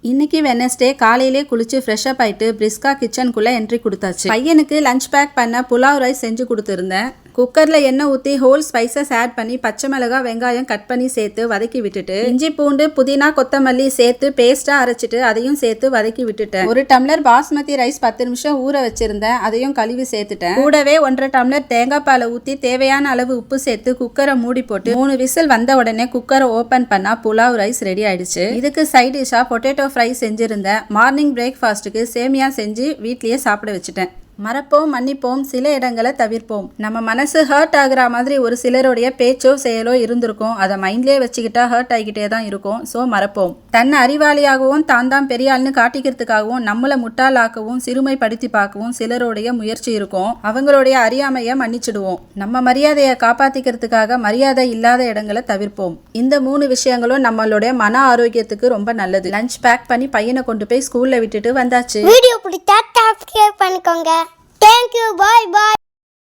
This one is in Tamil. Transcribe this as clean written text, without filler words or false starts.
இன்னைக்கு வெனஸ்டே காலையிலே குளிச்சு ஃப்ரெஷ் அப் ஆயிட்டு பிரிஸ்கா கிச்சனுக்குள்ள என்ட்ரி கொடுத்தாச்சு. பையனுக்கு லஞ்ச் பேக் பண்ண புலாவ் ரைஸ் செஞ்சு கொடுத்துருந்தேன். குக்கர்ல எண்ணெய் ஊற்றி ஹோல் ஸ்பைசஸ் ஆட் பண்ணி பச்சை மிளகாய் வெங்காயம் கட் பண்ணி சேர்த்து வதக்கி விட்டுட்டு இஞ்சி பூண்டு புதினா கொத்தமல்லி சேர்த்து பேஸ்டா அரைச்சிட்டு அதையும் சேர்த்து வதக்கி விட்டுட்டேன். ஒரு டம்ளர் பாஸ்மதி ரைஸ் 10 நிமிஷம் ஊற வச்சிருந்தேன். அதையும் கழுவி சேர்த்துட்டேன். கூடவே 1.5 டம்ளர் தேங்காய் பாலை ஊற்றி தேவையான அளவு உப்பு சேர்த்து குக்கரை மூடி போட்டு 3 விசில் வந்த உடனே குக்கரை ஓபன் பண்ணா புலாவ் ரைஸ் ரெடி ஆயிடுச்சு. இதுக்கு சைட் டிஷ்ஷா பொட்டேட்டோ ஃப்ரை செஞ்சிருந்தேன். மார்னிங் பிரேக்ஃபாஸ்ட்டுக்கு சேமியா செஞ்சு வீட்லயே சாப்பிட வச்சுட்டேன். மறப்போம் மன்னிப்போம், சில இடங்களை தவிர்ப்போம். நம்ம மனசு ஹர்ட் ஆகுற மாதிரி ஒரு சிலருடைய பேச்சோ செயலோ இருந்திருக்கும். அதை மைண்ட்லேயே வச்சுக்கிட்டா ஹர்ட் ஆகிக்கிட்டே தான் இருக்கும். ஸோ மறப்போம். தன்னை அறிவாளியாகவும் தான் பெரிய ஆள்னு காட்டிக்கிறதுக்காகவும் நம்மளை முட்டாளாக்கவும் சிறுமைப்படுத்தி பார்க்கவும் சிலருடைய முயற்சி இருக்கும். அவங்களுடைய அறியாமையை மன்னிச்சிடுவோம். நம்ம மரியாதையை காப்பாற்றிக்கிறதுக்காக மரியாதை இல்லாத இடங்களை தவிர்ப்போம். இந்த 3 விஷயங்களும் நம்மளுடைய மன ஆரோக்கியத்துக்கு ரொம்ப நல்லது. லஞ்ச் பேக் பண்ணி பையனை கொண்டு போய் ஸ்கூல்ல விட்டுட்டு வந்தாச்சு. வீடியோ பிடிச்சா சப்ஸ்கிரைப் பண்ணிக்கோங்க. Thank you. Bye bye.